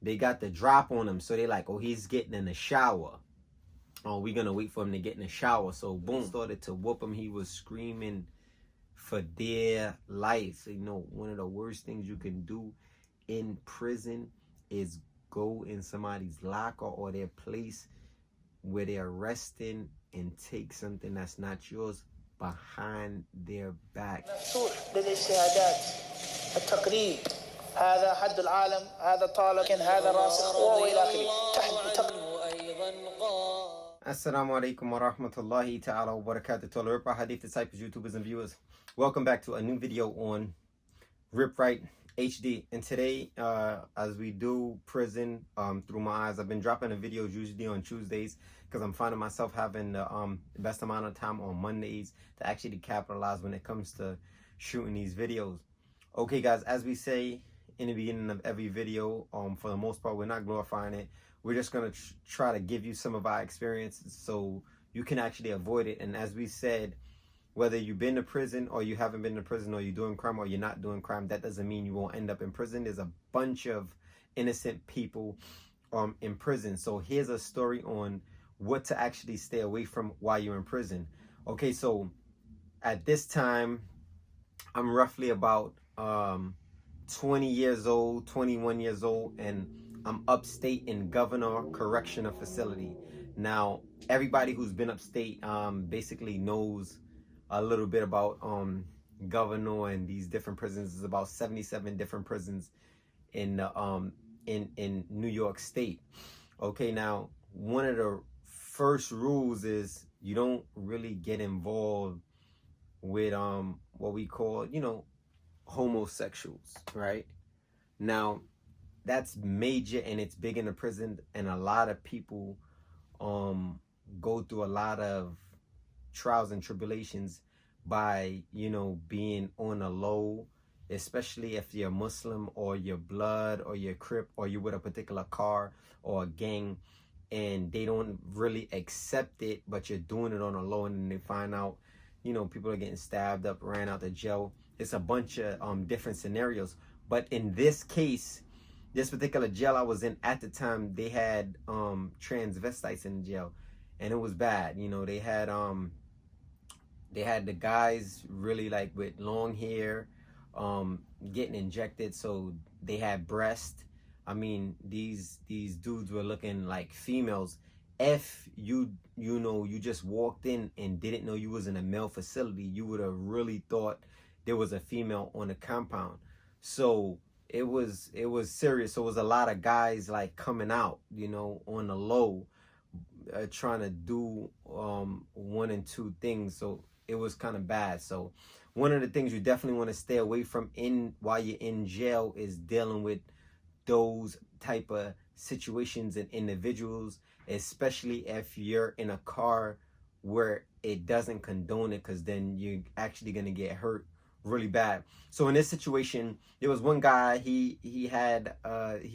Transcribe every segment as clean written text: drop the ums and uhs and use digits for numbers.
they got the drop on him. So they like, oh, he's getting in the shower. Oh, we're gonna wait for him to get in the shower. So boom, started to whoop him. He was screaming for their life. You know, one of the worst things you can do in prison is go in somebody's locker or their place where they're resting and take something that's not yours behind their back. هذا حد العالم، هذا طالب، هذا راسخ وإلى آخره. Assalamu alaikum wa rahmatullahi ta'ala wa barakatuh to all the RipRightHD disciples, YouTubers, and viewers. Welcome back to a new video on RipRightHD. And today, as we do prison through my eyes, I've been dropping the videos usually on Tuesdays because I'm finding myself having the best amount of time on Mondays to actually capitalize when it comes to shooting these videos. Okay, guys, as we say in the beginning of every video, for the most part, we're not glorifying it. We're just going to try to give you some of our experiences so you can actually avoid it. And as we said, whether you've been to prison or you haven't been to prison, or you're doing crime or you're not doing crime, that doesn't mean you won't end up in prison. There's a bunch of innocent people in prison. So here's a story on what to actually stay away from while you're in prison. Okay, so at this time, I'm roughly about 20 years old, 21 years old, and I'm upstate in Governor Correctional Facility. Now, everybody who's been upstate basically knows a little bit about Governor and these different prisons. There's about 77 different prisons in New York State. Okay, now one of the first rules is you don't really get involved with what we call, you know, homosexuals, right? Now, that's major and it's big in the prison, and a lot of people go through a lot of trials and tribulations by, you know, being on a low, especially if you're Muslim or you're blood or you're Crip or you're with a particular car or a gang, and they don't really accept it, but you're doing it on a low, and then they find out, you know, people are getting stabbed up, ran out to jail. It's a bunch of different scenarios. But in this case, this particular jail I was in at the time, they had transvestites in jail, and it was bad. You know, they had the guys really like with long hair getting injected, so they had breast. I mean, these dudes were looking like females. If you know, you just walked in and didn't know you was in a male facility, you would have really thought there was a female on the compound. So it was serious. So it was a lot of guys like coming out, you know, on the low, trying to do one and two things. So it was kind of bad. So one of the things you definitely want to stay away from while you're in jail is dealing with those type of situations and individuals, especially if you're in a car where it doesn't condone it, because then you're actually going to get hurt really bad. So in this situation, there was one guy, he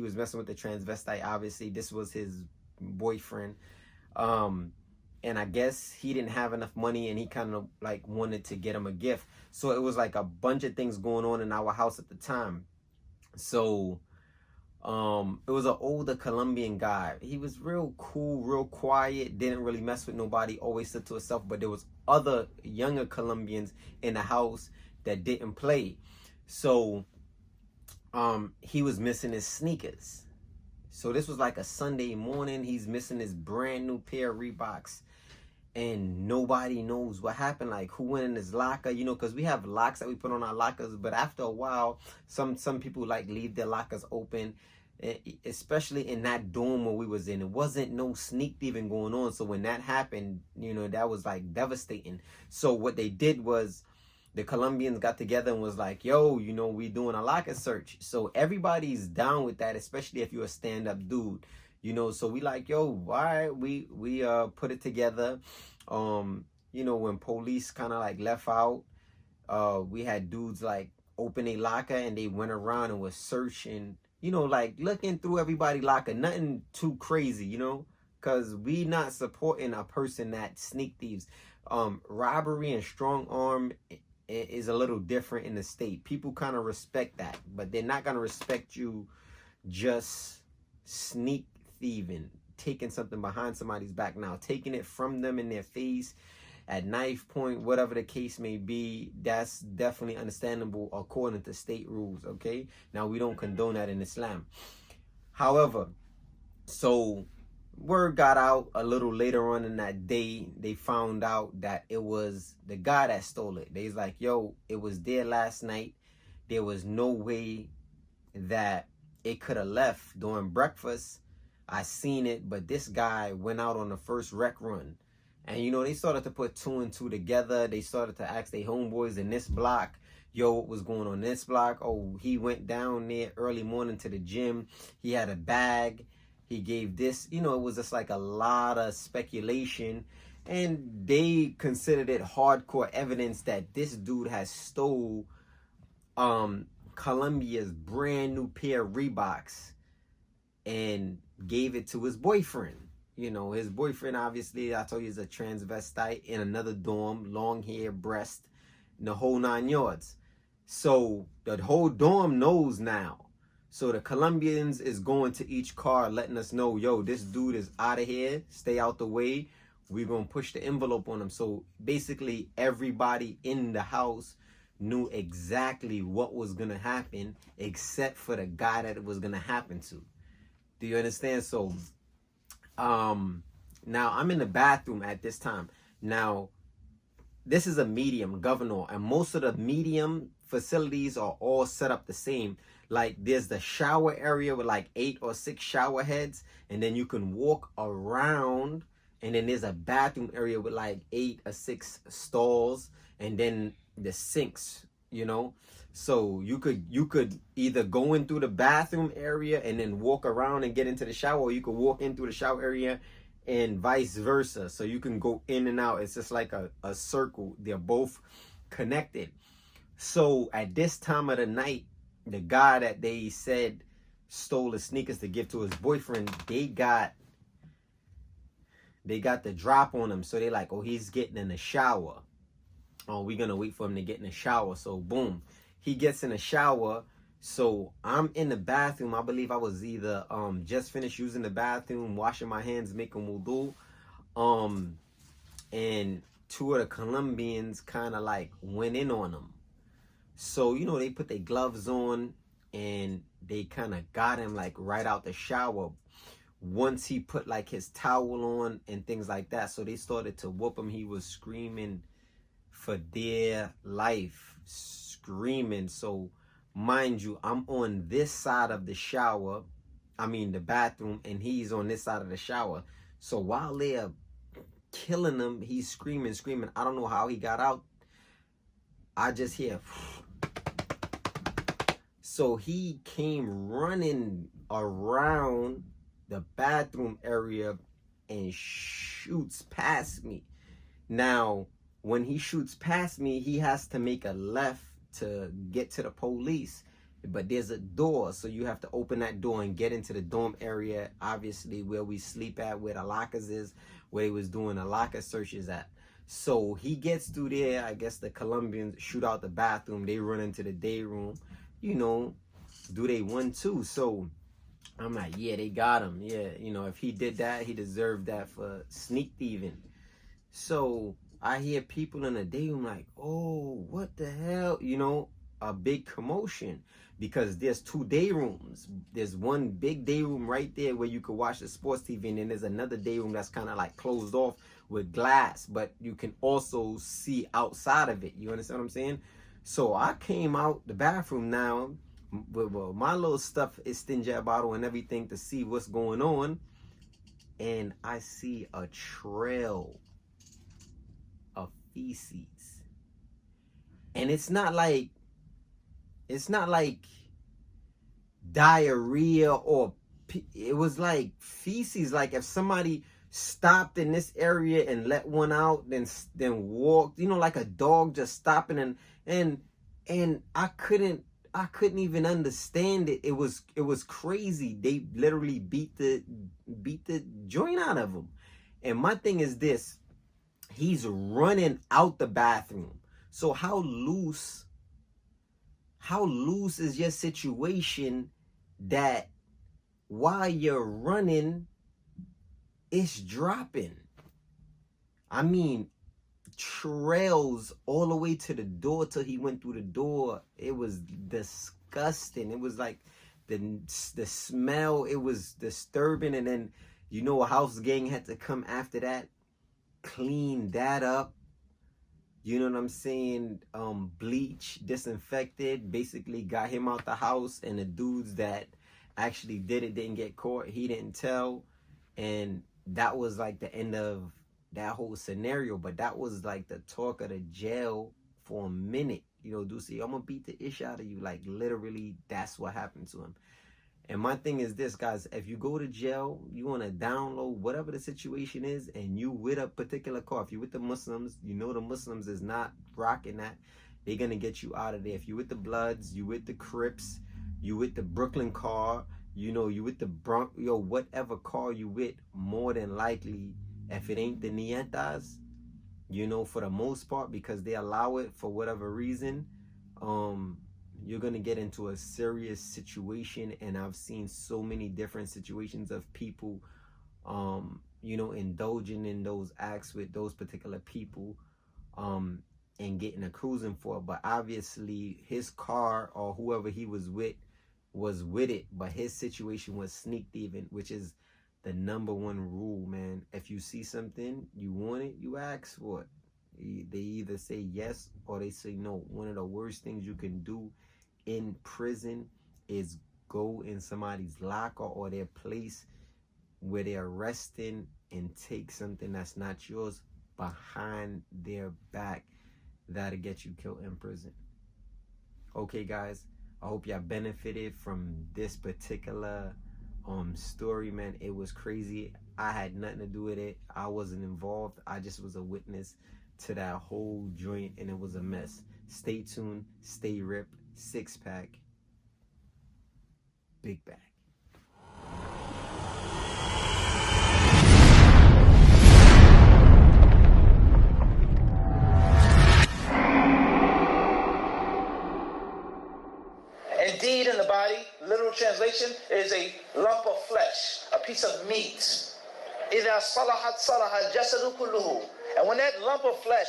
was messing with the transvestite. Obviously this was his boyfriend, and I guess he didn't have enough money, and he kind of like wanted to get him a gift. So it was like a bunch of things going on in our house at the time. So it was an older Colombian guy. He was real cool, real quiet, didn't really mess with nobody, always stood to himself. But there was other younger Colombians in the house that didn't play. So he was missing his sneakers. So this was like a Sunday morning. He's missing his brand new pair of Reeboks, and nobody knows what happened. Like, who went in his locker, you know, because we have locks that we put on our lockers, but after a while, some people like leave their lockers open, especially in that dorm where we was in. It wasn't no sneak thieving going on. So when that happened, you know, that was like devastating. So what they did was, the Colombians got together and was like, yo, you know, we doing a locker search. So everybody's down with that, especially if you're a stand-up dude, you know. So we like, yo, why we put it together. You know, when police kind of like left out, we had dudes like open a locker and they went around and was searching, you know, like looking through everybody's locker. Nothing too crazy, you know, because we not supporting a person that sneak thieves. Robbery and strong arm is a little different in the state. People kind of respect that, but they're not going to respect you just sneak thieving, taking something behind somebody's back. Now, taking it from them in their face at knife point, whatever the case may be, that's definitely understandable according to state rules, okay? Now, we don't condone that in Islam. However, so word got out a little later on in that day. They found out that it was the guy that stole it. They was like, yo, it was there last night. There was no way that it could have left during breakfast. I seen it, but this guy went out on the first rec run. And, you know, they started to put 2 and 2 together. They started to ask their homeboys in this block, yo, what was going on in this block? Oh, he went down there early morning to the gym. He had a bag. He gave this. You know, it was just like a lot of speculation. And they considered it hardcore evidence that this dude has stole Colombia's brand new pair of Reeboks and gave it to his boyfriend. You know, his boyfriend, obviously, I told you, is a transvestite in another dorm, long hair, breast, and the whole 9 yards. So the whole dorm knows now. So the Colombians is going to each car, letting us know, yo, this dude is out of here. Stay out the way. We're going to push the envelope on him. So basically, everybody in the house knew exactly what was going to happen, except for the guy that it was going to happen to. Do you understand? So now I'm in the bathroom at this time. Now, this is a medium, Governor, and most of the medium facilities are all set up the same. Like, there's the shower area with like 8 or 6 shower heads, and then you can walk around, and then there's a bathroom area with like 8 or 6 stalls, and then the sinks, you know. So you could either go in through the bathroom area and then walk around and get into the shower, or you could walk in through the shower area and vice versa. So you can go in and out. It's just like a circle. They're both connected. So at this time of the night, the guy that they said stole the sneakers to give to his boyfriend, they got the drop on him. So they're like, oh, he's getting in the shower. Oh, we're gonna wait for him to get in the shower. So boom, he gets in the shower. So I'm in the bathroom. I believe I was either just finished using the bathroom, washing my hands, making wudu. And 2 of the Colombians kind of like went in on him. So, you know, they put their gloves on and they kind of got him like right out the shower. Once he put like his towel on and things like that. So they started to whoop him. He was screaming for their life, screaming. So mind you, I'm on this side of the shower, the bathroom, and he's on this side of the shower. So while they're killing him, he's screaming. I don't know how he got out. I just hear. So he came running around the bathroom area and shoots past me. Now, when he shoots past me, he has to make a left to get to the police. But there's a door, so you have to open that door and get into the dorm area, obviously, where we sleep at, where the lockers is, where he was doing the locker searches at. So he gets through there. I guess the Colombians shoot out the bathroom. They run into the day room. You know, do they 1-2? So I'm like, yeah, they got him. Yeah, you know, if he did that, he deserved that for sneak thieving. So I hear people in the day room like, oh, what the hell? You know, a big commotion because there's 2 day rooms. There's one big day room right there where you could watch the sports TV, and then there's another day room that's kind of like closed off with glass, but you can also see outside of it. You understand what I'm saying? So I came out the bathroom now with my little stuff, 𝗥𝗚𝗏 bottle and everything to see what's going on, and I see a trail of feces. And it's not like diarrhea, or it was like feces. Like if somebody stopped in this area and let one out, then walked, you know, like a dog just stopping, and I couldn't even understand it. It was crazy. They literally beat the joint out of him. And my thing is this: he's running out the bathroom. So how loose is your situation that while you're running, it's dropping. I mean, trails all the way to the door till he went through the door. It was disgusting. It was like the smell, it was disturbing. And then, you know, a house gang had to come after that, clean that up. You know what I'm saying? Bleach, disinfected, basically got him out the house, and the dudes that actually did it didn't get caught. He didn't tell. And that was like the end of that whole scenario. But that was like the talk of the jail for a minute. You know, Deucey, I'm gonna beat the ish out of you. Like, literally, that's what happened to him. And my thing is this, guys, if you go to jail, you want to download whatever the situation is, and you with a particular car. If you with the Muslims, you know the Muslims is not rocking that. They're going to get you out of there. If you with the Bloods, you with the Crips, you with the Brooklyn car, you know, you with the Bronx, yo, whatever car you with, more than likely, if it ain't the Nietas, you know, for the most part, because they allow it for whatever reason, you're going to get into a serious situation. And I've seen so many different situations of people, you know, indulging in those acts with those particular people, and getting a cruising for it. But obviously his car or whoever he was with it, but his situation was sneak thieving, which is the #1 rule, man. If you see something, you want it, you ask for it. They either say yes or they say no. One of the worst things you can do in prison is go in somebody's locker or their place where they're resting and take something that's not yours behind their back. That'll get you killed in prison. Okay, guys, I hope y'all benefited from this particular story, man. It was crazy. I had nothing to do with it. I wasn't involved. I just was a witness to that whole joint, and it was a mess. Stay tuned, stay ripped. 6-pack, big bag. Indeed, in the body, literal translation, is a lump of flesh, a piece of meat. إِذَا صَلَحَتْ صَلَحَ الْجَسَدُ كُلُّهُ. And when that lump of flesh